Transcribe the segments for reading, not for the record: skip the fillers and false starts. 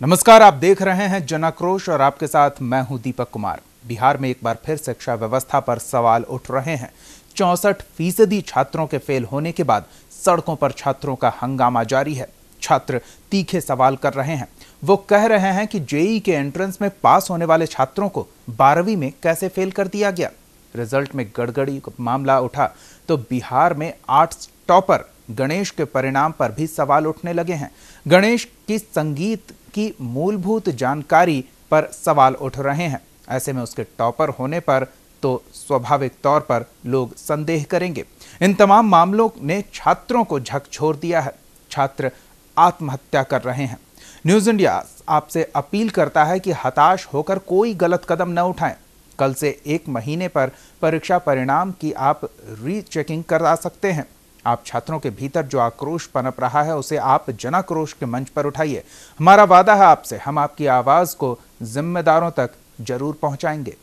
नमस्कार, आप देख रहे हैं जन आक्रोश और आपके साथ मैं हूं दीपक कुमार। बिहार में एक बार फिर शिक्षा व्यवस्था पर सवाल उठ रहे हैं। 64% छात्रों के फेल होने के बाद सड़कों पर छात्रों का हंगामा जारी है। छात्र तीखे सवाल कर रहे हैं। वो कह रहे हैं कि जेईई के एंट्रेंस में पास होने वाले छात्रों को 12वीं में कैसे फेल कर दिया गया। रिजल्ट में गड़बड़ी मामला उठा तो बिहार में आर्ट्स टॉपर गणेश के परिणाम पर भी सवाल उठने लगे हैं। गणेश की संगीत की मूलभूत जानकारी पर सवाल उठ रहे हैं। ऐसे में उसके टॉपर होने पर तो स्वाभाविक तौर पर लोग संदेह करेंगे। इन तमाम मामलों ने छात्रों को झकझोर दिया है। छात्र आत्महत्या कर रहे हैं। न्यूज़ इंडिया आपसे अपील करता है कि हताश होकर कोई गलत कदम न उठाएं। कल से 1 महीने पर परीक्षा परिणाम की आप रीचेकिंग करा सकते हैं। आप छात्रों के भीतर जो आक्रोश पनप रहा है उसे आप जन आक्रोश के मंच पर उठाइए। हमारा वादा है आपसे, हम आपकी आवाज को जिम्मेदारों तक जरूर पहुंचाएंगे।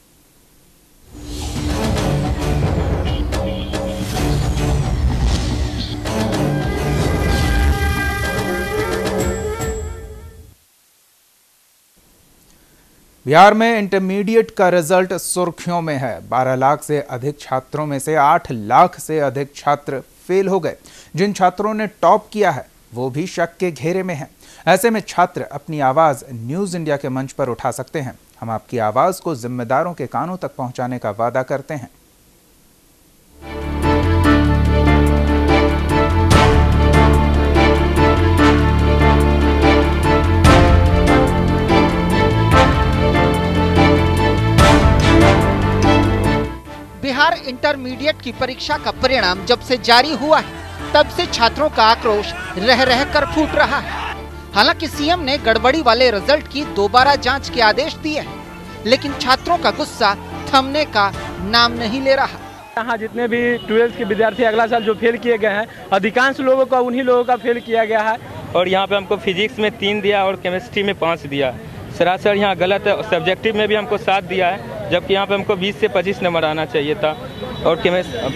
बिहार में इंटरमीडिएट का रिजल्ट सुर्खियों में है। 12 लाख से अधिक छात्रों में से 8 लाख से अधिक छात्र फेल हो गए। जिन छात्रों ने टॉप किया है वो भी शक के घेरे में हैं। ऐसे में छात्र अपनी आवाज न्यूज़ इंडिया के मंच पर उठा सकते हैं। हम आपकी आवाज को जिम्मेदारों के कानों तक पहुंचाने का वादा करते हैं। बिहार इंटरमीडिएट की परीक्षा का परिणाम जब से जारी हुआ है तब से छात्रों का आक्रोश रह रह कर फूट रहा है। हालांकि सीएम ने गड़बड़ी वाले रिजल्ट की दोबारा जांच के आदेश दिए हैं, लेकिन छात्रों का गुस्सा थमने का नाम नहीं ले रहा। यहाँ जितने भी 12th के विद्यार्थी अगला साल जो फेल किए गए हैं, अधिकांश लोगों का उन्हीं लोगों का फेल किया गया है। और यहाँ पे हमको फिजिक्स में 3 दिया और केमिस्ट्री में 5 दिया। सरासर यहाँ गलत है। सब्जेक्टिव में भी हमको 7 दिया है, जबकि यहाँ पे हमको 20 से 25 नंबर आना चाहिए था। और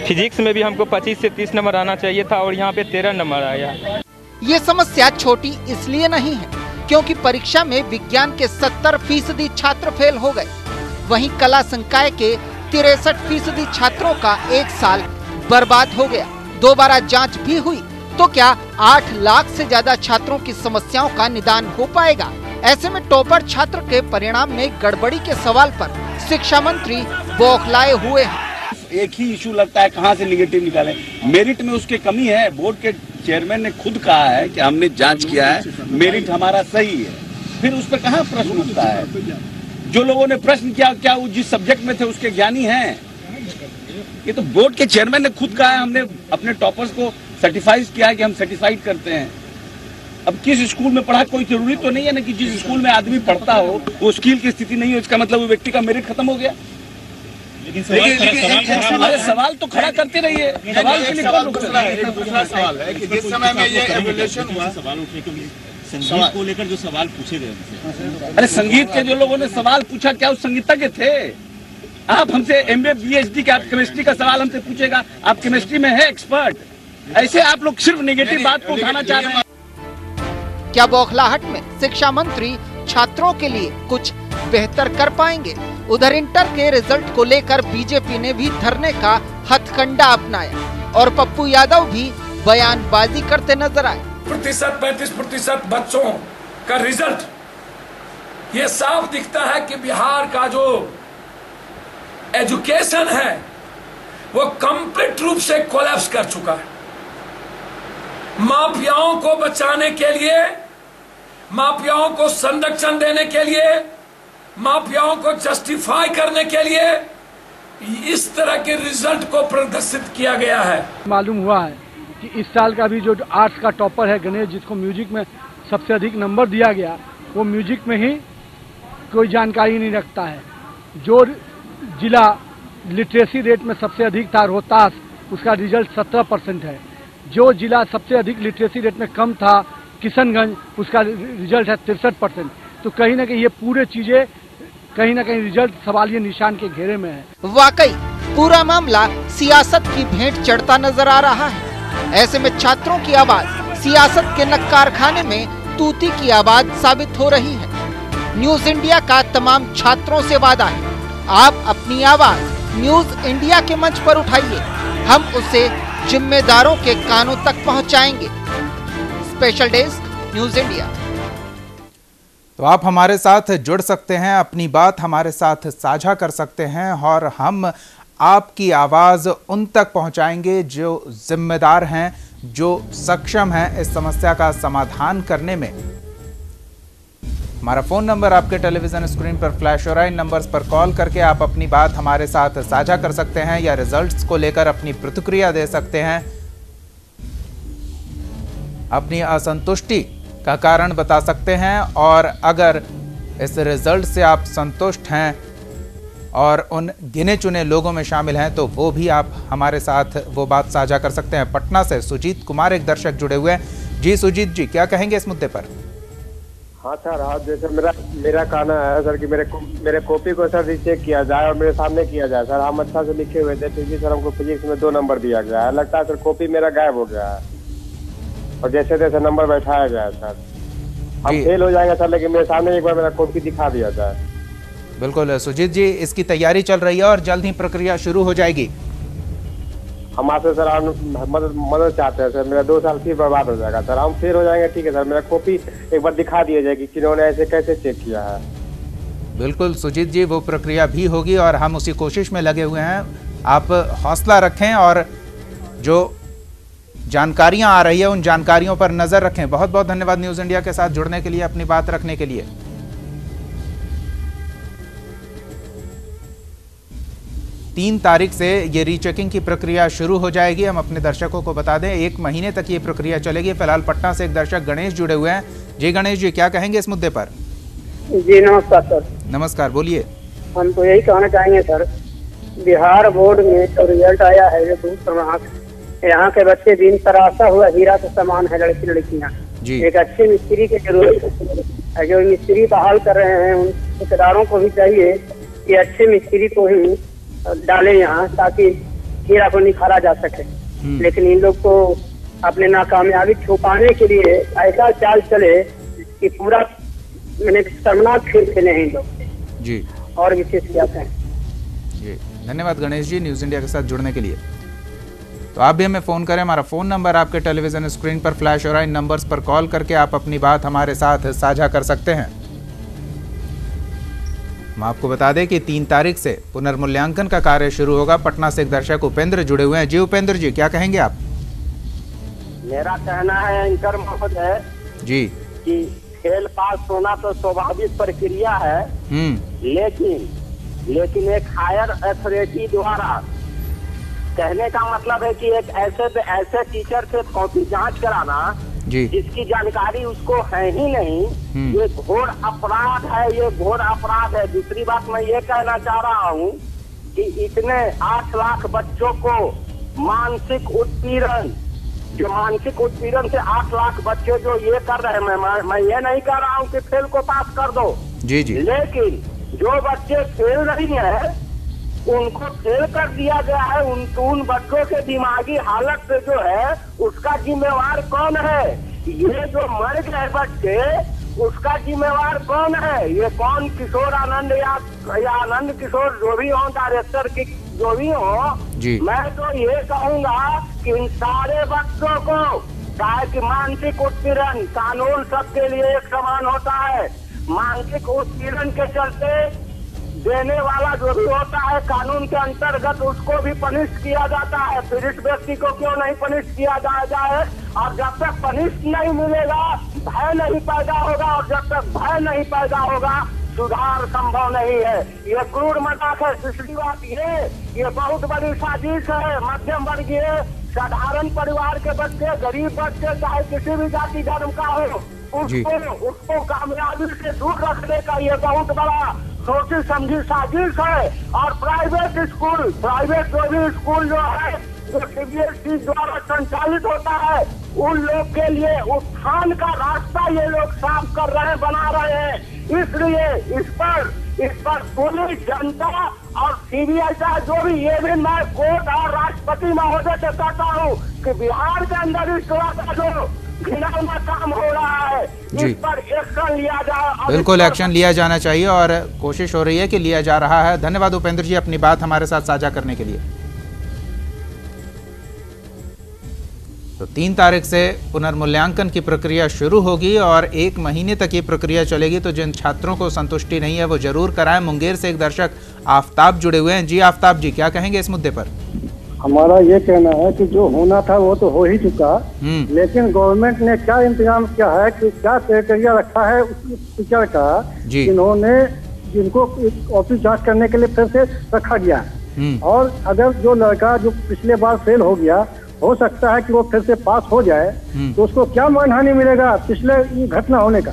फिजिक्स में भी हमको 25 से 30 नंबर आना चाहिए था और यहाँ पे 13 नंबर आया। ये समस्या छोटी इसलिए नहीं है क्योंकि परीक्षा में विज्ञान के 70% छात्र फेल हो गए। वहीं कला संकाय के 63% छात्रों का 1 साल बर्बाद हो गया। दोबारा जांच भी हुई तो क्या 8 लाख से ज्यादा छात्रों की समस्याओं का निदान हो पाएगा? ऐसे में टॉपर छात्र के परिणाम में गड़बड़ी के सवाल पर शिक्षा मंत्री बौखलाए हुए हैं। एक ही इशू लगता है, कहां से निगेटिव निकालें। मेरिट में उसके कमी है। बोर्ड के चेयरमैन ने खुद कहा है कि हमने जांच किया है, मेरिट हमारा सही है। फिर उस पर कहां प्रश्न उठता है? जो लोगों ने प्रश्न किया, क्या वो जिस सब्जेक्ट में थे उसके ज्ञानी हैं? ये तो बोर्ड के चेयरमैन ने खुद कहा है, हमने अपने टॉपर्स को सर्टिफाइड किया है कि हम सर्टिफाइड करते हैं। अब किस स्कूल में पढ़ा कोई जरूरी तो नहीं है ना कि जिस स्कूल में आदमी पढ़ता हो वो स्किल की स्थिति नहीं हो, इसका मतलब वो व्यक्ति का मेरिट खत्म हो गया। लेकिन सवाल तो खड़ा करते रहिए। सवाल के लिए कौन रुकता है? दूसरा सवाल है कि जिस समय में ये एवोल्यूशन हुआ, सवाल उठे क्योंकि संगीत को लेकर जो सवाल पूछे गए। अरे संगीत के जो लोगों ने सवाल पूछा, क्या उस संगीतज्ञ थे? आप हमसे MA PhD का केमिस्ट्री का सवाल हमसे पूछेगा, आप केमिस्ट्री में है एक्सपर्ट। ऐसे आप लोग सिर्फ नेगेटिव बात को उठाना चाह रहे हैं। क्या बौखलाहट में शिक्षा मंत्री छात्रों के लिए कुछ बेहतर कर पाएंगे? उधर इंटर के रिजल्ट को लेकर बीजेपी ने भी धरने का हथकंडा अपनाया और पप्पू यादव भी बयानबाजी करते नजर आए। 35% बच्चों का रिजल्ट ये साफ दिखता है कि बिहार का जो एजुकेशन है वो कंप्लीट रूप से कोलैप्स कर चुका है। माफियाओं को बचाने के लिए, माफियाओं को संरक्षण देने के लिए, माफियाओं को जस्टिफाई करने के लिए इस तरह के रिजल्ट को प्रदर्शित किया गया है। मालूम हुआ है कि इस साल का भी जो आर्ट्स का टॉपर है गणेश, जिसको म्यूजिक में सबसे अधिक नंबर दिया गया, वो म्यूजिक में ही कोई जानकारी नहीं रखता है। जो जिला लिटरेसी रेट में सबसे अधिक था रोहतास, उसका रिजल्ट 17% है। जो जिला सबसे अधिक लिटरेसी रेट में कम था किशनगंज, उसका रिजल्ट है 63%। तो कहीं ना कहीं ये पूरे चीजें कहीं ना कहीं रिजल्ट सवालिया निशान के घेरे में है। वाकई पूरा मामला सियासत की भेंट चढ़ता नजर आ रहा है। ऐसे में छात्रों की आवाज सियासत के नक्कारखाने में तूती की आवाज साबित हो रही है। न्यूज इंडिया का तमाम छात्रों से वादा है, आप अपनी आवाज न्यूज इंडिया के मंच पर उठाइए, हम उसे जिम्मेदारों के कानों तक पहुंचाएंगे। Special desk news India. तो आप हमारे साथ जुड़ सकते हैं, अपनी बात हमारे साथ साझा कर सकते हैं और हम आपकी आवाज़ उन तक पहुंचाएंगे जो जिम्मेदार हैं, जो सक्षम हैं इस समस्या का समाधान करने में। हमारा फ़ोन नंबर आपके टेलीविज़न स्क्रीन पर फ्लैश हो रहा है। इन नंबर्स पर कॉल करके आप अपनी बात हमारे साथ साझा कर सकते हैं या रिजल्ट्स को लेकर अपनी प्रतिक्रिया दे सकते हैं, अपनी असंतुष्टि का कारण बता सकते हैं। और अगर इस रिजल्ट से आप संतुष्ट हैं और उन गिने चुने लोगों में शामिल हैं तो वो भी आप हमारे साथ वो बात साझा कर सकते हैं। पटना से सुजीत कुमार एक दर्शक जुड़े हुए हैं। जी सुजीत जी, क्या कहेंगे इस मुद्दे पर? हाँ सर, हाँ जैसे मेरा कहना है सर कि मेरे कॉपी को सर रीचेक किया जाए और मेरे सामने किया जाए। सर हम अच्छा से लिखे हुए थे, फिर सर हमको फिजिक्स में 2 नंबर दिया गया है। लगता है सर कॉपी मेरा गायब हो गया है और जैसे तैसे नंबर बैठाया गया है सर। हम फेल हो जाएंगे सर, लेकिन मेरे सामने एक बार मेरा कॉपी दिखा दिया जाए। बिल्कुल सुजीत जी, इसकी तैयारी चल रही है और जल्द ही प्रक्रिया शुरू हो जाएगी। हम आपसे सर मदद चाहते हैं सर, मेरा 2 साल फिर बर्बाद हो जाएगा सर, हम फेल हो जाएंगे। ठीक है सर, मेरा कॉपी एक बार दिखा दिया जाए कि किन्होंने ऐसे कैसे चेक किया है। बिल्कुल सुजीत जी, वो प्रक्रिया भी होगी और हम उसी कोशिश में लगे हुए हैं। आप हौसला रखें और जो जानकारियां आ रही है उन जानकारियों पर नजर रखें। बहुत बहुत धन्यवाद न्यूज इंडिया के साथ जुड़ने के लिए, अपनी बात रखने के लिए। 3 तारीख से ये रीचेकिंग की प्रक्रिया शुरू हो जाएगी। हम अपने दर्शकों को बता दें 1 महीने तक ये प्रक्रिया चलेगी। फिलहाल पटना से एक दर्शक गणेश जुड़े हुए हैं। जी गणेश जी, क्या कहेंगे इस मुद्दे पर? जी नमस्कार सर। नमस्कार, बोलिए। हम तो यही कहना चाहेंगे सर, बिहार बोर्ड में जो रिजल्ट आया है ये बहुत खतरनाक है। यहाँ के बच्चे दिन तराशा हुआ हीरा के समान है, लड़कियाँ। एक अच्छे मिस्त्री की जरूरत है। जो मिस्त्री बहाल कर रहे हैं उन ठेकेदारों को भी चाहिए कि अच्छे मिस्त्री को ही डालें यहाँ, ताकि हीरा को निखारा जा सके। लेकिन इन लोग को अपने नाकामयाबी छुपाने के लिए ऐसा चाल चले कि पूरा मैंने शर्मनाक खेल खेले हैं इन लोग जी। और विशेष क्या कहें जी। धन्यवाद गणेश जी न्यूज इंडिया के साथ जुड़ने के लिए। तो आप भी हमें फ़ोन करें, हमारा फ़ोन नंबर आपके टेलीविज़न स्क्रीन पर फ्लैश हो रहा है। इन नंबर्स पर कॉल करके आप अपनी बात हमारे साथ साझा कर सकते हैं। हम आपको बता दें कि 3 तारीख से पुनर्मूल्यांकन का कार्य शुरू होगा। पटना से एक दर्शक उपेंद्र जुड़े हुए हैं। जी उपेंद्र जी, क्या कहेंगे आप? मेरा कहना है एंकर महोदय जी कि फेल पास होना तो स्वाभाविक प्रक्रिया है, लेकिन एक हायर अथॉरिटी द्वारा, कहने का मतलब है कि एक ऐसे टीचर से कॉपी जांच कराना जिसकी जानकारी उसको है ही नहीं, ये घोर अपराध है, ये घोर अपराध है। दूसरी बात मैं ये कहना चाह रहा हूँ कि इतने 8 लाख बच्चों को मानसिक उत्पीड़न, जो मानसिक उत्पीड़न से 8 लाख बच्चे जो ये कर रहे हैं, मैं ये नहीं कह रहा हूँ कि फेल को पास कर दो जी, लेकिन जो बच्चे फेल नहीं है उनको फेल कर दिया गया है। उन बच्चों के दिमागी हालत से जो है उसका जिम्मेवार कौन है? ये जो मर गए बच्चे उसका जिम्मेवार कौन है? ये कौन? किशोर आनंद या आनंद किशोर जो भी हो, डायरेक्टर की जो भी हो, मैं तो ये कहूँगा कि इन सारे बच्चों को, चाहे कि मानसिक उत्पीड़न, कानून सबके लिए एक समान होता है। मानसिक उत्पीड़न के चलते देने वाला जो भी होता है कानून के अंतर्गत उसको भी पनिश किया जाता है। पीड़ित व्यक्ति को क्यों नहीं पनिश किया जाए? और जब तक पनिश नहीं मिलेगा भय नहीं पैदा होगा, और जब तक भय नहीं पैदा होगा सुधार संभव नहीं है। ये क्रूर मजाक है। दूसरी बात ये बहुत बड़ी साजिश है। मध्यम वर्गीय साधारण परिवार के बच्चे, गरीब बच्चे, चाहे किसी भी जाति धर्म का हो, उसको कामयाबी से दूर रखने का ये बहुत बड़ा सोची समझी साजिश है। और प्राइवेट जो भी स्कूल जो है, जो CBSE द्वारा संचालित होता है, उन लोग के लिए उत्थान का रास्ता ये लोग साफ कर रहे हैं, बना रहे हैं। इसलिए इस पर पुलिस, जनता और CBI का जो भी, ये भी मैं कोर्ट और राष्ट्रपति महोदय से कहता हूँ कि बिहार के अंदर इस तरह का जो घिनौना काम हो रहा है। इस पर एक्शन लिया जाए। बिल्कुल एक्शन लिया जाना चाहिए और कोशिश हो रही है कि लिया जा रहा है। धन्यवाद उपेंद्र जी अपनी बात हमारे साथ साझा करने के लिए। तो 3 तारीख से पुनर्मूल्यांकन की प्रक्रिया शुरू होगी और 1 महीने तक ये प्रक्रिया चलेगी। तो जिन छात्रों को संतुष्टि नहीं है वो जरूर कराएं। मुंगेर से एक दर्शक आफ्ताब जुड़े हुए हैं। जी आफ्ताब जी, क्या कहेंगे इस मुद्दे पर? हमारा ये कहना है कि जो होना था वो तो हो ही चुका, लेकिन गवर्नमेंट ने क्या इंतजाम किया है कि क्या क्राइटेरिया रखा है उस टीचर का जिनको ऑफिस जांच करने के लिए फिर से रखा गया। और अगर जो लड़का जो पिछले बार फेल हो गया, हो सकता है कि वो फिर से पास हो जाए, तो उसको क्या मानहानि मिलेगा पिछले घटना होने का,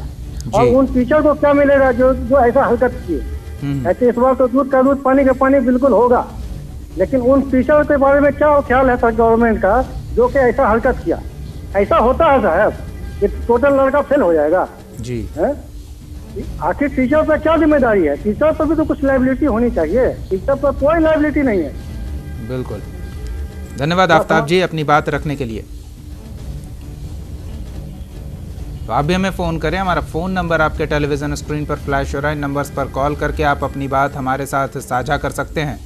और उन टीचर को क्या मिलेगा जो ऐसा हरकत किए। ऐसे इस बार तो दूध का दूध पानी का पानी बिल्कुल होगा, लेकिन उन टीचर के बारे में क्या ख्याल है सर गवर्नमेंट का जो कि ऐसा हरकत किया? ऐसा होता है साहब कि टोटल लड़का फेल हो जाएगा जी है? आखिर टीचर पर क्या जिम्मेदारी है? टीचर पर भी तो कुछ लायबिलिटी होनी चाहिए। टीचर पर कोई लायबिलिटी नहीं है। बिल्कुल, धन्यवाद आफ्ताब जी अपनी बात रखने के लिए। तो आप भी हमें फ़ोन करें। हमारा फ़ोन नंबर आपके टेलीविज़न स्क्रीन पर फ्लैश हो रहा है। इन नंबर्स पर कॉल करके आप अपनी बात हमारे साथ साझा कर सकते हैं।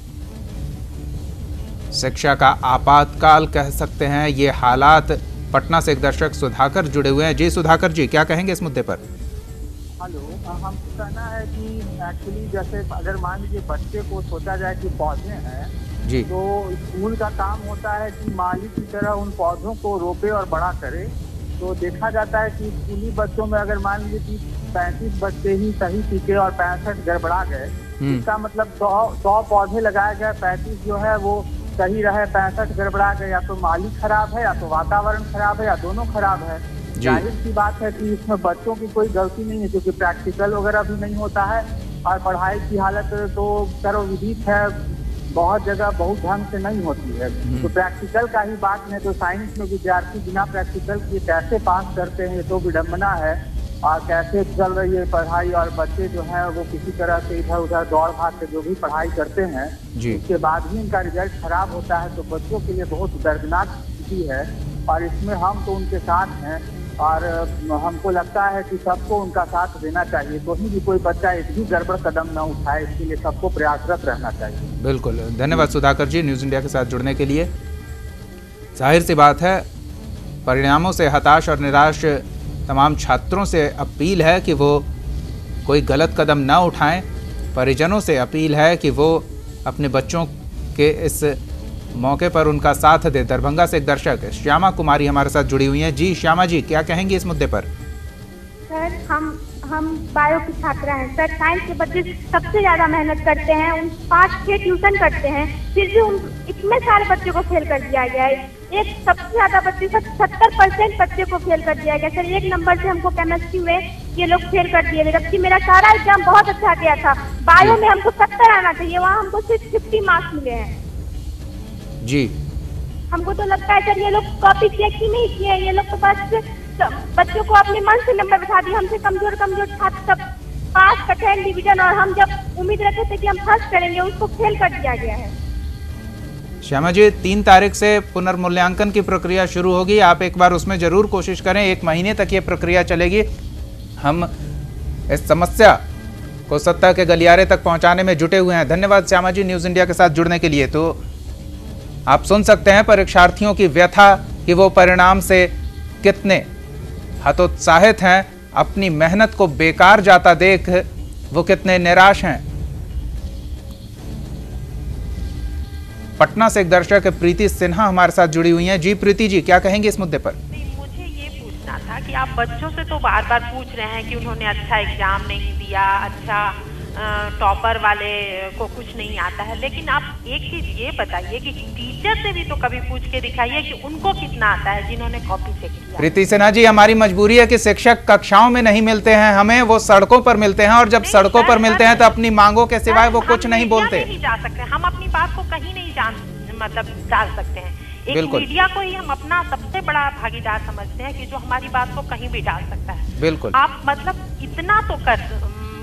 शिक्षा का आपातकाल कह सकते हैं ये हालात। पटना से एक दर्शक सुधाकर जुड़े हुए हैं। जी सुधाकर जी, क्या कहेंगे इस मुद्दे पर? हेलो, हमको कहना है कि एक्चुअली जैसे अगर मान लीजिए बच्चे को सोचा जाए कि पौधे हैं जी, तो स्कूल का काम होता है कि माली की तरह उन पौधों को रोपे और बड़ा करे। तो देखा जाता है कि स्कूली बच्चों में अगर मान लीजिए कि 35 बच्चे ही सही सीखे और 65 गड़बड़ा गए, इसका मतलब 100 पौधे लगाए गए, 35 जो है वो सही रहे, 65 गड़बड़ा गए। या तो माली खराब है, या तो वातावरण खराब है, या दोनों खराब है। जाहिर सी बात है कि इसमें बच्चों की कोई गलती नहीं है, क्योंकि प्रैक्टिकल वगैरह भी नहीं होता है और पढ़ाई की हालत तो सर्वविदित है, बहुत जगह बहुत ढंग से नहीं होती है। तो प्रैक्टिकल का ही बात नहीं, तो साइंस में विद्यार्थी बिना प्रैक्टिकल किए कैसे पास करते हैं ये तो विडम्बना है। और कैसे चल रही है पढ़ाई, और बच्चे जो है वो किसी तरह से इधर उधर दौड़ भाग के जो भी पढ़ाई करते हैं उसके बाद भी इनका रिजल्ट खराब होता है। तो बच्चों के लिए बहुत दर्दनाक स्थिति है और इसमें हम तो उनके साथ हैं और हमको लगता है कि सबको उनका साथ देना चाहिए। कहीं भी कोई बच्चा एक भी गड़बड़ कदम न उठाए, इसके लिए सबको प्रयासरत रहना चाहिए। बिल्कुल, धन्यवाद सुधाकर जी न्यूज़ इंडिया के साथ जुड़ने के लिए। जाहिर सी बात है परिणामों से हताश और निराश तमाम छात्रों से अपील है कि वो कोई गलत कदम न उठाएं। परिजनों से अपील है कि वो अपने बच्चों के इस मौके पर उनका साथ दे। दरभंगा से एक दर्शक श्यामा कुमारी हमारे साथ जुड़ी हुई हैं। जी श्यामा जी, क्या कहेंगी इस मुद्दे पर? सर हम बायो के छात्र हैं सर। साइंस के बच्चे सबसे ज्यादा मेहनत करते हैं, उन 5-6 ट्यूशन करते हैं, फिर भी उन इतने सारे बच्चों को फेल कर दिया गया है। एक सबसे ज्यादा बच्चे 70% बच्चे को फेल कर दिया गया सर। 1 नंबर से हमको केमिस्ट्री में ये लोग फेल कर दिए, जबकि मेरा सारा एग्जाम बहुत अच्छा गया था। बायो में हमको 70 आना चाहिए, वहाँ हमको सिर्फ 50 मार्क्स मिले हैं जी। हमको तो लगता है सर ये लोग कॉपी चेक ही नहीं किए, ये लोग तो बस बच्चों को अपने मन से नंबर बिठा दिए। हमसे कमजोर छात्र सब पास का 10 डिवीजन, और हम जब उम्मीद रखते थे कि हम फर्स्ट करेंगे उसको फेल कर दिया गया है। श्यामा जी, 3 तारीख से पुनर्मूल्यांकन की प्रक्रिया शुरू होगी। आप एक बार उसमें जरूर कोशिश करें। 1 महीने तक ये प्रक्रिया चलेगी। हम इस समस्या को सत्ता के गलियारे तक पहुंचाने में जुटे हुए हैं। धन्यवाद श्यामा जी न्यूज़ इंडिया के साथ जुड़ने के लिए। तो आप सुन सकते हैं परीक्षार्थियों की व्यथा कि वो परिणाम से कितने हतोत्साहित हैं, अपनी मेहनत को बेकार जाता देख वो कितने निराश हैं। पटना से एक दर्शक प्रीति सिन्हा हमारे साथ जुड़ी हुई हैं। जी प्रीति जी, क्या कहेंगे इस मुद्दे पर? मुझे ये पूछना था कि आप बच्चों से तो बार बार पूछ रहे हैं कि उन्होंने अच्छा एग्जाम नहीं दिया, अच्छा टॉपर वाले को कुछ नहीं आता है, लेकिन आप एक चीज ये बताइए कि टीचर से भी तो कभी पूछ के दिखाइए कि उनको कितना आता है जिन्होंने कॉपी चेक किया। प्रीति सिन्हा जी, हमारी मजबूरी है कि शिक्षक कक्षाओं में नहीं मिलते हैं, हमें वो सड़कों पर मिलते हैं, और जब सड़कों पर मिलते हैं तो अपनी मांगों के सिवाय वो कुछ नहीं बोलते। नहीं जा सकते, हम अपनी बात को कहीं नहीं डाल सकते हैं। एक मीडिया को ही हम अपना सबसे बड़ा भागीदार समझते हैं कि जो हमारी बात को कहीं भी डाल सकता है। बिल्कुल, आप मतलब इतना तो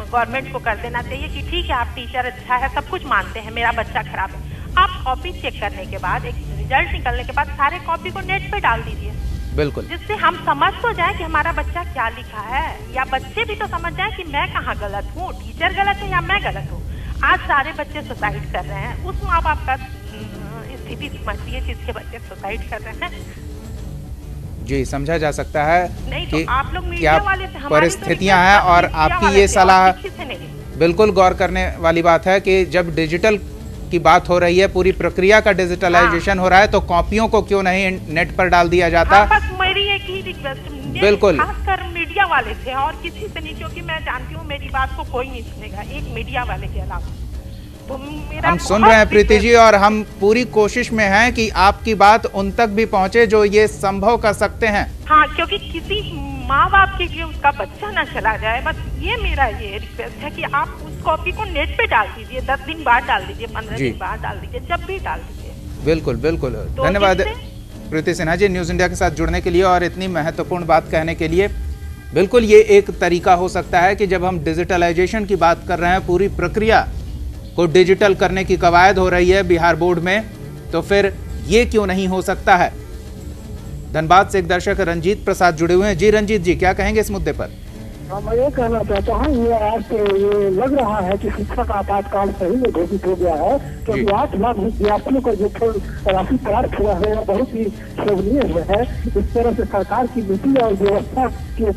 गवर्नमेंट को कर देना चाहिए कि ठीक है आप टीचर अच्छा है, सब कुछ मानते हैं, मेरा बच्चा खराब है। आप कॉपी चेक करने के बाद, एक रिजल्ट निकलने के बाद सारे कॉपी को नेट पे डाल दीजिए। बिल्कुल, जिससे हम समझ तो जाए कि हमारा बच्चा क्या लिखा है, या बच्चे भी तो समझ जाए कि मैं कहाँ गलत हूँ, टीचर गलत है या मैं गलत हूँ। आज सारे बच्चे सुसाइड कर रहे हैं, उस माँ बाप का स्थिति समझिए जिसके बच्चे सुसाइड कर रहे हैं। जी, समझा जा सकता है नहीं कि तो आप लोग मीडिया वाले से परिस्थितियां हैं और आपकी ये सलाह बिल्कुल गौर करने वाली बात है कि जब डिजिटल की बात हो रही है, पूरी प्रक्रिया का डिजिटलाइजेशन हो रहा है, तो कॉपियों को क्यों नहीं नेट पर डाल दिया जाता। बस मेरी एक ही रिक्वेस्ट, बिल्कुल, खासकर मीडिया वाले से और किसी से नहीं, क्योंकि मैं जानती हूँ मेरी बात को कोई नहीं सुनेगा, एक मीडिया वाले के अलावा। तो हम सुन रहे हैं प्रीति जी, और हम पूरी कोशिश में हैं कि आपकी बात उन तक भी पहुंचे जो ये संभव कर सकते हैं। हाँ, क्योंकि किसी माँ बाप के लिए उसका बच्चा ना चला जाए, बस ये मेरा ये रिक्वेस्ट है कि आप उस कॉपी को नेट पे डाल दीजिए, 10 दिन बाद डाल दीजिए, 15 दिन बाद डाल दीजिए, जब भी डाल दीजिए। बिल्कुल बिल्कुल, धन्यवाद प्रीति सिन्हा जी न्यूज इंडिया के साथ जुड़ने के लिए और इतनी महत्वपूर्ण बात कहने के लिए। बिल्कुल, ये एक तरीका हो सकता है कि जब हम डिजिटलाइजेशन की बात कर रहे हैं, पूरी प्रक्रिया को डिजिटल करने की कवायद हो रही है बिहार बोर्ड में, तो फिर ये क्यों नहीं हो सकता है। धनबाद से एक दर्शक रंजीत प्रसाद जुड़े हुए हैं। जी रंजीत जी, क्या कहेंगे इस मुद्दे पर। मैं ये कहना चाहता हूँ, ये आज ये लग रहा है कि शिक्षा का आपातकाल सही में घोषित हो गया है, क्योंकि 8 लाख विद्यार्थियों को जो राशि प्राप्त हुआ है वह बहुत ही शोभनीय है। इस तरह से सरकार की नीति और व्यवस्था को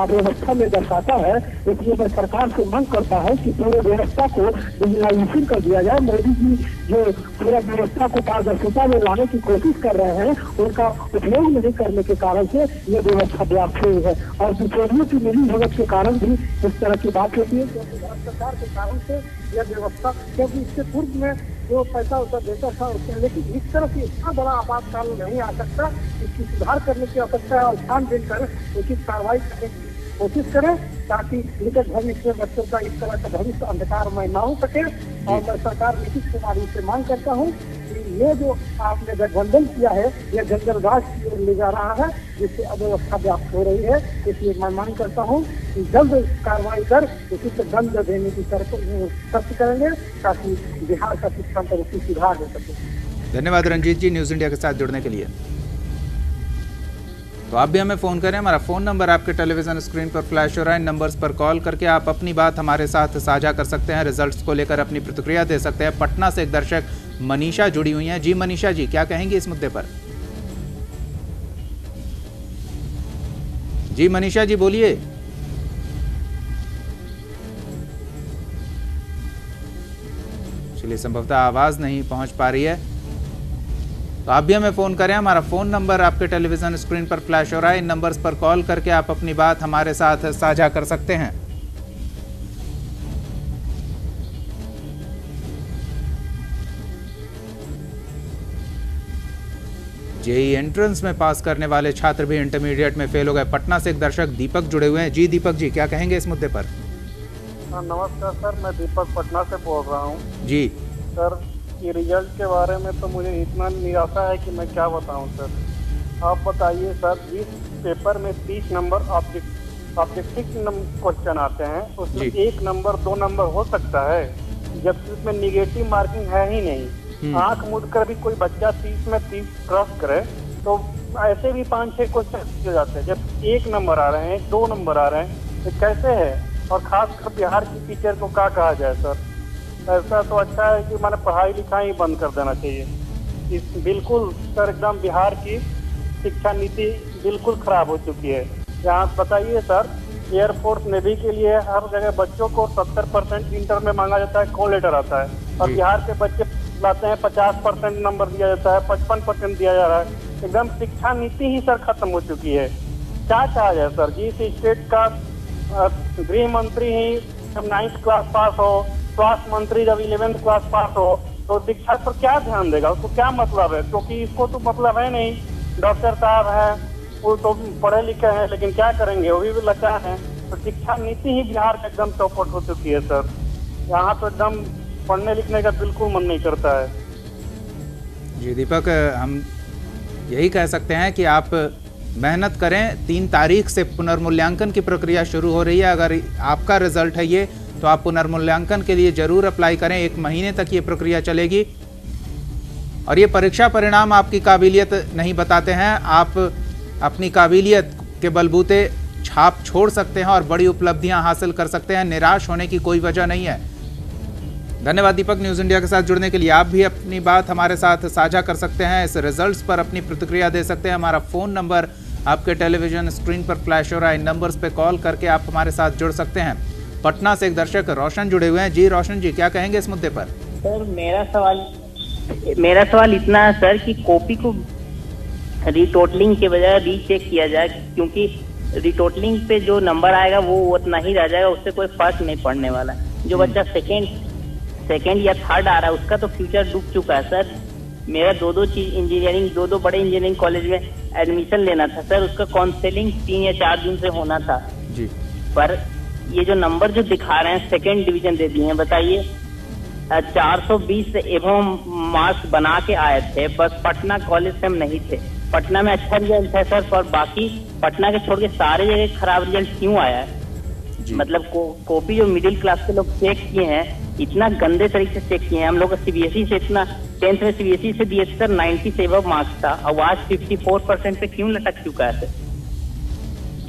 व्यवस्था में दर्शाता है। इसलिए मैं सरकार से मांग करता है कि पूरे व्यवस्था को डिजिटलाइजेशन कर दिया जाए। मोदी जी जो पूरा व्यवस्था को पारदर्शिता में लाने की कोशिश कर रहे हैं, उनका उपयोग नहीं करने के कारण से ये व्यवस्था व्याप्त हुई है, और बिचौलियों की मिली भगत के कारण भी इस तरह की बात होती है। क्योंकि भारत सरकार के कारण से यह व्यवस्था, क्योंकि इससे पूर्व में जो पैसा उसे देता था उसके, लेकिन इस तरह की इतना बड़ा आपातकाल नहीं आ सकता। इसकी सुधार करने की आवश्यकता है और छानबीन कर उचित कार्रवाई करने की कोशिश करें, ताकि निकट भविष्य में बच्चों का इस तरह का भविष्य अंधकारमय न हो सके। और मैं सरकार नीतीश कुमार से मांग करता हूँ कि ये जो आपने गठबंधन किया है, यह जंगलराज की ओर ले जा रहा है, जिससे अव्यवस्था व्याप्त हो रही है। इसलिए मैं मांग करता हूँ कि जल्द कार्रवाई कर उचित दंड देने की सख्त करेंगे, ताकि बिहार का शिक्षा पर उसी सुधार हो सके। धन्यवाद रंजीत जी न्यूज इंडिया के साथ जुड़ने के लिए। तो आप भी हमें फ़ोन करें, हमारा फ़ोन नंबर आपके टेलीविज़न स्क्रीन पर फ्लैश हो रहा है। इन नंबर्स पर कॉल करके आप अपनी बात हमारे साथ साझा कर सकते हैं, रिजल्ट्स को लेकर अपनी प्रतिक्रिया दे सकते हैं। पटना से एक दर्शक मनीषा जुड़ी हुई हैं। जी मनीषा जी, क्या कहेंगे इस मुद्दे पर। जी मनीषा जी बोलिए। चलिए, संभवतः आवाज़ नहीं पहुंच पा रही है, तो आप भी हमें फ़ोन करें। हमारा फ़ोन नंबर आपके टेलीविज़न स्क्रीन पर फ्लैश हो रहा है। इन नंबर्स पर कॉल करके आप अपनी बात हमारे साथ साझा कर सकते हैं। जेईई एंट्रेंस में पास करने वाले छात्र भी इंटरमीडिएट में फेल हो गए। पटना से एक दर्शक दीपक जुड़े हुए हैं। जी दीपक जी, क्या कहेंगे इस मुद्दे पर। नमस्कार सर, मैं दीपक पटना से बोल रहा हूँ। जी सर, ये रिजल्ट के बारे में तो मुझे इतना निराशा है कि मैं क्या बताऊं सर। आप बताइए सर, जिस पेपर में 30 नंबर ऑब्जेक्टिव क्वेश्चन आते हैं, उसमें 1 नंबर 2 नंबर हो सकता है, जबकि उसमें निगेटिव मार्किंग है ही नहीं। आंख मूंद कर भी कोई बच्चा 30 में 30 क्रॉस करे तो ऐसे भी 5-6 क्वेश्चन किए जाते हैं। जब 1 नंबर आ रहे हैं, 2 नंबर आ रहे हैं, तो कैसे है। और खासकर बिहार की टीचर को क्या कहा जाए सर। ऐसा तो अच्छा है कि मैंने पढ़ाई लिखाई बंद कर देना चाहिए। इस बिल्कुल सर एकदम बिहार की शिक्षा नीति बिल्कुल खराब हो चुकी है। यहाँ बताइए सर, एयरफोर्स नेवी के लिए हर जगह बच्चों को 70% इंटर में मांगा जाता है, कॉल लेटर आता है, और बिहार के बच्चे लाते हैं 50% नंबर दिया जाता है, 55% दिया जा रहा है। एकदम शिक्षा नीति ही सर खत्म हो चुकी है। क्या कहा जाए सर। जिस स्टेट का गृह मंत्री ही जब 9th क्लास पास हो, स्वास्थ्य मंत्री जब 11th क्लास पास हो, तो शिक्षा पर क्या ध्यान देगा। उसको क्या मतलब है, क्योंकि इसको तो मतलब है नहीं। डॉक्टर साहब हैं, वो तो पढ़े लिखे हैं, लेकिन क्या करेंगे, वो भी लाचार हैं। तो शिक्षा नीति ही बिहार का एकदम चौपट हो चुकी है सर। यहाँ तो एकदम पढ़ने लिखने का बिल्कुल मन नहीं करता है। जी दीपक, हम यही कह सकते हैं कि आप मेहनत करें। 3 तारीख से पुनर्मूल्यांकन की प्रक्रिया शुरू हो रही है। अगर आपका रिजल्ट है ये, तो आप पुनर्मूल्यांकन के लिए जरूर अप्लाई करें। 1 महीने तक ये प्रक्रिया चलेगी और ये परीक्षा परिणाम आपकी काबिलियत नहीं बताते हैं। आप अपनी काबिलियत के बलबूते छाप छोड़ सकते हैं और बड़ी उपलब्धियां हासिल कर सकते हैं। निराश होने की कोई वजह नहीं है। धन्यवाद दीपक, न्यूज़ इंडिया के साथ जुड़ने के लिए। आप भी अपनी बात हमारे साथ साझा कर सकते हैं, इस रिजल्ट्स पर अपनी प्रतिक्रिया दे सकते हैं। हमारा फ़ोन नंबर आपके टेलीविजन स्क्रीन पर फ्लैश हो रहा है। इन नंबर्स पे कॉल करके आप हमारे साथ जुड़ सकते हैं। पटना से एक दर्शक रोशन जुड़े हुए हैं। जी रोशन जी, क्या कहेंगे इस मुद्दे पर? सर मेरा सवाल इतना है सर कि कॉपी को रिटोटलिंग के बजाय रीचेक किया जाए, क्योंकि रिटोटलिंग पे जो नंबर आएगा वो उतना ही रह जाएगा, उससे कोई फर्क नहीं पड़ने वाला। जो बच्चा सेकेंड या थर्ड आ रहा है उसका तो फ्यूचर डूब चुका है सर। मेरा दो इंजीनियरिंग दो बड़े इंजीनियरिंग कॉलेज में एडमिशन लेना था सर, उसका काउंसलिंग 3 या 4 दिन से होना था जी। पर ये जो नंबर जो दिखा रहे हैं सेकेंड डिवीजन दे दिए हैं, बताइए 420 से एवं मार्क्स बना के आए थे, बस पटना कॉलेज से हम नहीं थे। पटना में अच्छा रिजल्ट है सर, पर बाकी पटना के छोड़ के सारे जगह खराब रिजल्ट क्यों आया है? मतलब कॉपी जो मिडिल क्लास के लोग चेक किए हैं, इतना गंदे तरीके से चेक किए हैं। हम लोग सीबीएसई से इतना 10th में सीबीएसई से दिए सर 90 से एबव मार्क्स था, और आज 54% पे क्यों लटक चुका है सर?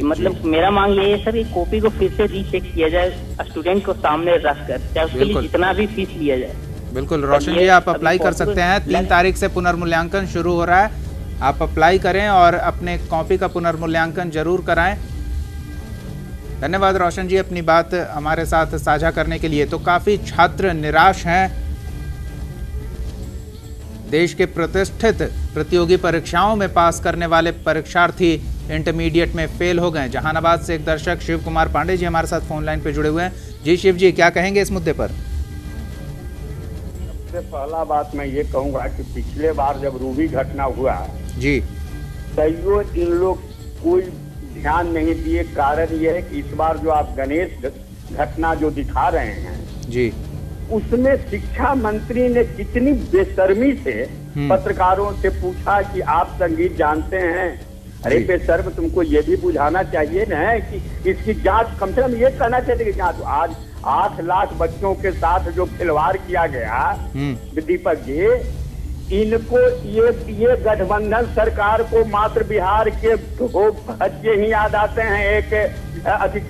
मतलब मेरा मांग ये है सर कि कॉपी को फिर से रीचेक किया जाए, स्टूडेंट को सामने रख कर, चाहे उसके लिए जितना भी फीस लिया जाए। बिल्कुल रोशन जी, आप अप्लाई कर सकते हैं। 3 तारीख से पुनर्मूल्यांकन शुरू हो रहा है। आप अप्लाई करें और अपने कॉपी का पुनर्मूल्यांकन जरूर कराएं। धन्यवाद रोशन जी, अपनी बात हमारे साथ साझा करने के लिए। तो काफ़ी छात्र निराश हैं। देश के प्रतिष्ठित प्रतियोगी परीक्षाओं में पास करने वाले परीक्षार्थी इंटरमीडिएट में फेल हो गए। जहानाबाद से एक दर्शक शिव कुमार पांडे जी हमारे साथ फोन लाइन पे जुड़े हुए हैं। जी शिव जी, क्या कहेंगे इस मुद्दे पर? सबसे पहला बात मैं ये कहूँगा कि पिछले बार जब रूबी घटना हुआ जी, तैयो इन लोग कोई ध्यान नहीं दिए। कारण यह है कि इस बार जो आप गणेश घटना जो दिखा रहे हैं जी, उसमें शिक्षा मंत्री ने कितनी बेशर्मी से पत्रकारों से पूछा कि आप संगीत जानते हैं। अरे बेशर्म, तुमको ये भी बुझाना चाहिए ना कि इसकी जांच, कम से कम ये कहना चाहिए कि जांच। आज 8 लाख बच्चों के साथ जो खिलवाड़ किया गया दीपक जी, इनको ये गठबंधन सरकार को मात्र बिहार के 2 बच्चे ही याद आते हैं, एक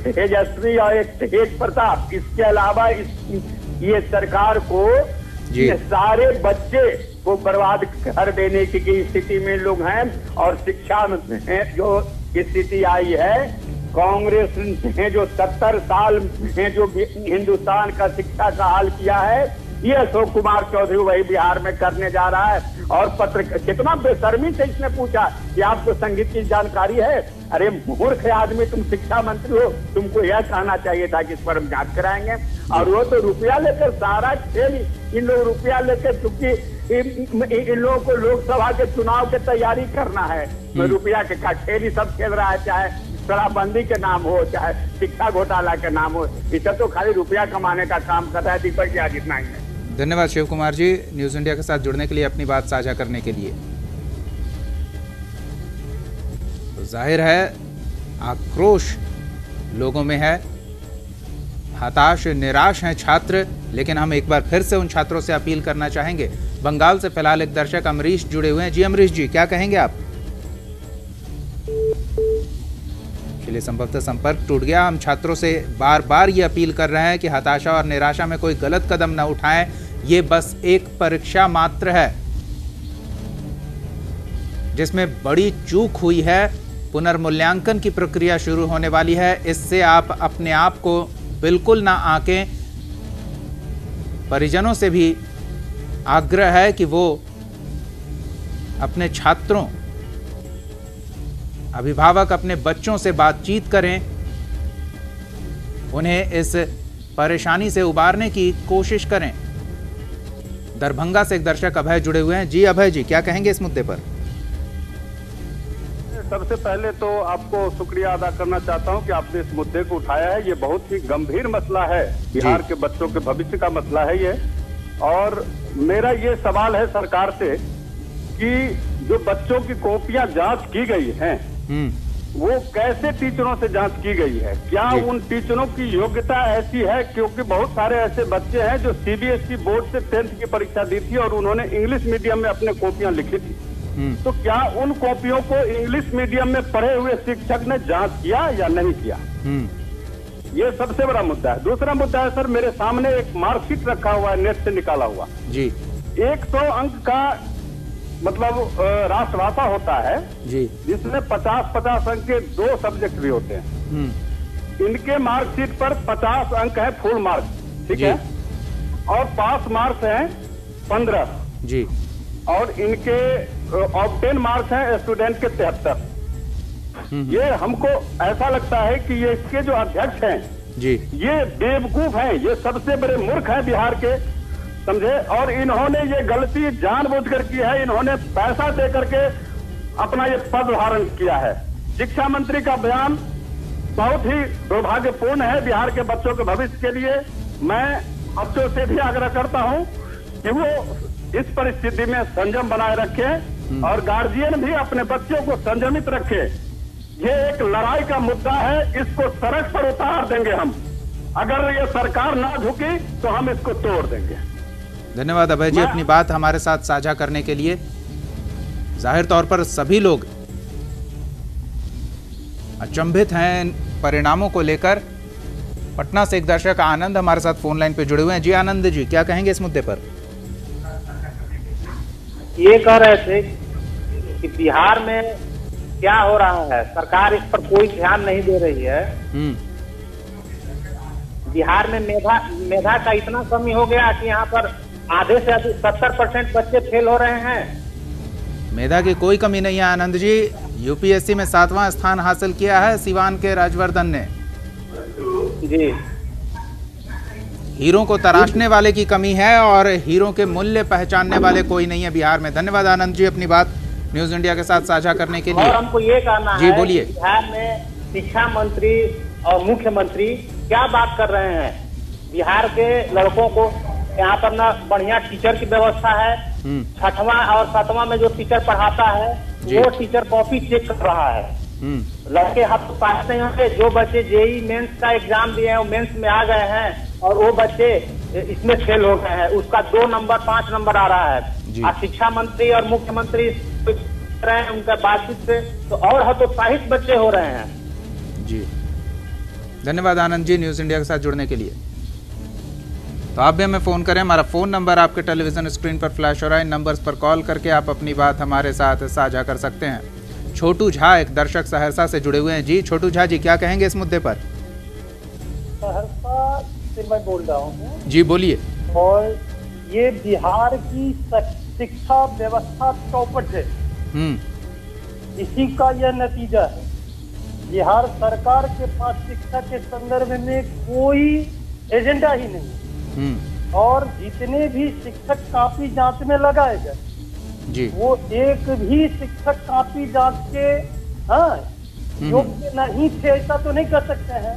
तेजस्वी और एक तेज प्रताप। इसके अलावा ये सरकार को सारे बच्चे को बर्बाद कर देने की स्थिति में लोग हैं। और शिक्षा में जो स्थिति आई है, कांग्रेस ने जो 70 साल में जो हिंदुस्तान का शिक्षा का हाल किया है, ये अशोक कुमार चौधरी वही बिहार में करने जा रहा है। और कितना बेशर्मी से इसने पूछा कि आपको संगीत की जानकारी है। अरे मूर्ख आदमी, तुम शिक्षा मंत्री हो, तुमको यह कहना चाहिए था कि इस पर हम जांच कराएंगे। और वो तो रुपया लेकर सारा खेल, इन लोग रुपया लेकर, चूंकि इन लोगों को लोकसभा के चुनाव की तैयारी करना है, रुपया के खेल ही सब खेल रहा है, चाहे शराबबंदी के नाम हो, चाहे शिक्षा घोटाला के नाम हो। इसे तो खाली रुपया कमाने का काम कर रहा है। दीपक जी, आज इतना ही है। धन्यवाद शिव कुमार जी, न्यूज़ इंडिया के साथ जुड़ने के लिए, अपनी बात साझा करने के लिए। तो जाहिर है आक्रोश लोगों में है, हताश निराश हैं छात्र। लेकिन हम एक बार फिर से उन छात्रों से अपील करना चाहेंगे। बंगाल से फिलहाल एक दर्शक अमरीश जुड़े हुए हैं। जी अमरीश जी, क्या कहेंगे आप? चलिए, संभवतः संपर्क टूट गया। हम छात्रों से बार बार ये अपील कर रहे हैं कि हताशा और निराशा में कोई गलत कदम न उठाएं। ये बस एक परीक्षा मात्र है जिसमें बड़ी चूक हुई है। पुनर्मूल्यांकन की प्रक्रिया शुरू होने वाली है। इससे आप अपने आप को बिल्कुल ना आंकें। परिजनों से भी आग्रह है कि वो अपने छात्रों, अभिभावक अपने बच्चों से बातचीत करें, उन्हें इस परेशानी से उबारने की कोशिश करें। दरभंगा से एक दर्शक अभय जुड़े हुए हैं। जी अभय जी, क्या कहेंगे इस मुद्दे पर? सबसे पहले तो आपको शुक्रिया अदा करना चाहता हूं कि आपने इस मुद्दे को उठाया है। ये बहुत ही गंभीर मसला है, बिहार के बच्चों के भविष्य का मसला है ये। और मेरा ये सवाल है सरकार से कि जो बच्चों की कॉपियां जांच की गई हैं, वो कैसे टीचरों से जांच की गई है? क्या उन टीचरों की योग्यता ऐसी है? क्योंकि बहुत सारे ऐसे बच्चे हैं जो सीबीएसई बोर्ड से 10th की परीक्षा दी थी और उन्होंने इंग्लिश मीडियम में अपने कॉपियां लिखी थी। तो क्या उन कॉपियों को इंग्लिश मीडियम में पढ़े हुए शिक्षक ने जांच किया या नहीं किया? ये सबसे बड़ा मुद्दा है। दूसरा मुद्दा है सर, मेरे सामने एक मार्कशीट रखा हुआ है, नेट से निकाला हुआ जी। 100 अंक का मतलब राष्ट्रभाषा होता है जी, जिसमें 50-50 अंक के 2 सब्जेक्ट भी होते हैं। इनके मार्कशीट पर 50 अंक है फुल मार्क, ठीक है, और पास मार्क्स हैं 15 जी, और इनके ऑब्टेन मार्क्स हैं स्टूडेंट के 73। ये हमको ऐसा लगता है कि ये इसके जो अध्यक्ष हैं जी, ये बेवकूफ हैं, ये सबसे बड़े मूर्ख हैं बिहार के, समझे। और इन्होंने ये गलती जानबूझकर की है, इन्होंने पैसा दे करके अपना ये पद धारण किया है। शिक्षा मंत्री का बयान बहुत ही दुर्भाग्यपूर्ण है बिहार के बच्चों के भविष्य के लिए। मैं बच्चों से भी आग्रह करता हूं कि वो इस परिस्थिति में संयम बनाए रखें और गार्जियन भी अपने बच्चों को संयमित रखे। ये एक लड़ाई का मुद्दा है, इसको सड़क पर उतार देंगे हम। अगर ये सरकार ना झुकी तो हम इसको तोड़ देंगे। धन्यवाद अभय जी अपनी बात हमारे साथ साझा करने के लिए। जाहिर तौर पर सभी लोग अचंभित हैं परिणामों को लेकर। पटना से एक दर्शक आनंद हमारे साथ फोन लाइन पे जुड़े हुए हैं। जी आनंद जी, क्या कहेंगे इस मुद्दे पर? ये कह रहे थे कि बिहार में क्या हो रहा है, सरकार इस पर कोई ध्यान नहीं दे रही है। बिहार में मेधा का इतना कमी हो गया कि यहाँ पर आधे से अधिक 70% बच्चे फेल हो रहे हैं। मेधा की कोई कमी नहीं है आनंद जी। यूपीएससी में 7वां स्थान हासिल किया है सिवान के राजवर्धन ने जी। हीरो को तराशने वाले की कमी है और हीरो के मूल्य पहचानने वाले कोई नहीं है बिहार में। धन्यवाद आनंद जी अपनी बात न्यूज इंडिया के साथ साझा करने के लिए। और हमको ये कहना जी, है बोलिए। बिहार में शिक्षा मंत्री और मुख्यमंत्री क्या बात कर रहे हैं। बिहार के लड़कों को यहाँ पर ना बढ़िया टीचर की व्यवस्था है। 6वां और 7वां में जो टीचर पढ़ाता है वो टीचर कॉपी चेक कर रहा है। लड़के हाथ पास नहीं होंगे। जो बच्चे जेई मेंस का एग्जाम दिए हैं वो मेंस में आ गए हैं और वो बच्चे इसमें फेल हो गए हैं, उसका 2 नंबर 5 नंबर आ रहा है। और शिक्षा मंत्री और मुख्यमंत्री रहे हैं उनका बातचीत से तो और हतोत्साहित बच्चे हो रहे हैं। जी धन्यवाद आनंद जी न्यूज इंडिया के साथ जुड़ने के लिए। तो आप भी हमें फोन करें, हमारा फोन नंबर आपके टेलीविजन स्क्रीन पर फ्लैश हो रहा है। इन नंबर्स पर कॉल करके आप अपनी बात हमारे साथ साझा कर सकते हैं। छोटू झा एक दर्शक सहरसा से जुड़े हुए हैं। जी छोटू झा जी, क्या कहेंगे इस मुद्दे पर? सहरसा से मैं बोल रहा हूँ। जी बोलिए। और ये बिहार की शिक्षा व्यवस्था चौपट है, इसी का यह नतीजा है। बिहार सरकार के पास शिक्षा के संदर्भ में कोई एजेंडा ही नहीं और जितने भी शिक्षक कापी जांच में लगाए गए वो एक भी शिक्षक कापी जांच के योग्य नहीं थे, ऐसा तो नहीं कर सकते हैं,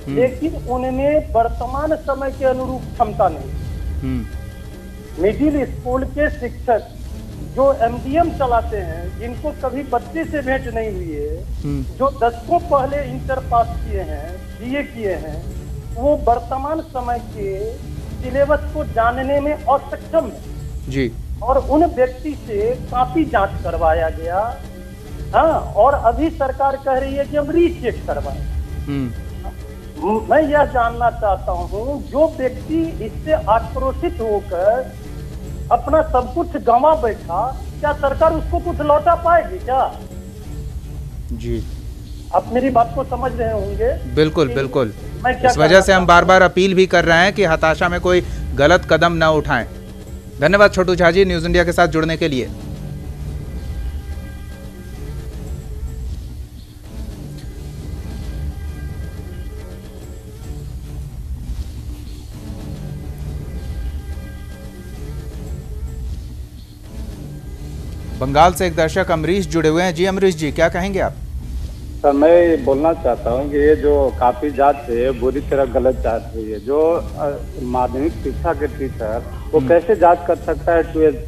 लेकिन उनमें वर्तमान समय के अनुरूप क्षमता नहीं। मिडिल स्कूल के शिक्षक जो एमडीएम चलाते हैं, जिनको कभी बच्चे से भेंट नहीं हुई है, जो दशकों पहले इंटर पास किए हैं, बीए किए हैं, वो वर्तमान समय के सिलेबस को जानने में असक्षम है जी। और उन व्यक्ति से काफी जांच करवाया गया। और अभी सरकार कह रही है कि हम रीचेक करवाएं। मैं यह जानना चाहता हूँ, जो व्यक्ति इससे आक्रोशित होकर अपना सब कुछ गंवा बैठा, क्या सरकार उसको कुछ लौटा पाएगी क्या? जी आप मेरी बात को समझ रहे होंगे। बिल्कुल बिल्कुल। इस वजह से हम बार बार अपील भी कर रहे हैं कि हताशा में कोई गलत कदम न उठाएं। धन्यवाद छोटू झा जी न्यूज इंडिया के साथ जुड़ने के लिए। बंगाल से एक दर्शक अमरीश जुड़े हुए हैं। जी अमरीश जी, क्या कहेंगे आप? सर मैं बोलना चाहता हूँ कि ये जो काफी जांच है बुरी तरह गलत जांच हुई है। जो माध्यमिक शिक्षा के टीचर वो कैसे जांच कर सकता है 12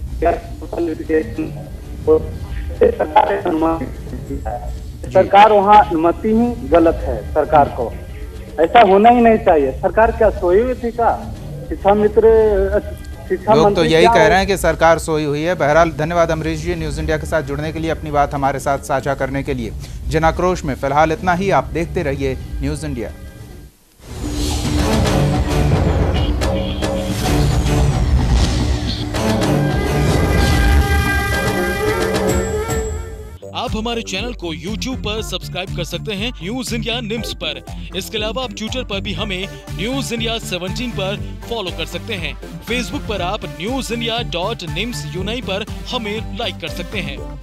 सरकार वहाँ अनुमति ही गलत है। सरकार को ऐसा होना ही नहीं चाहिए। सरकार क्या सोई हुई थी क्या? शिक्षा मित्र शिक्षा लोग तो मंत्री यही क्या कह है? रहे हैं कि सरकार सोई हुई है। बहरहाल धन्यवाद अमरीश जी न्यूज़ इंडिया के साथ जुड़ने के लिए, अपनी बात हमारे साथ साझा करने के लिए। जनाक्रोश में फिलहाल इतना ही। आप देखते रहिए न्यूज़ इंडिया। आप हमारे चैनल को YouTube पर सब्सक्राइब कर सकते हैं न्यूज़ इंडिया निम्स पर। इसके अलावा आप ट्विटर पर भी हमें न्यूज़ इंडिया 17 पर फॉलो कर सकते हैं। फेसबुक पर आप newsindia.nimsUnai पर हमें लाइक कर सकते हैं।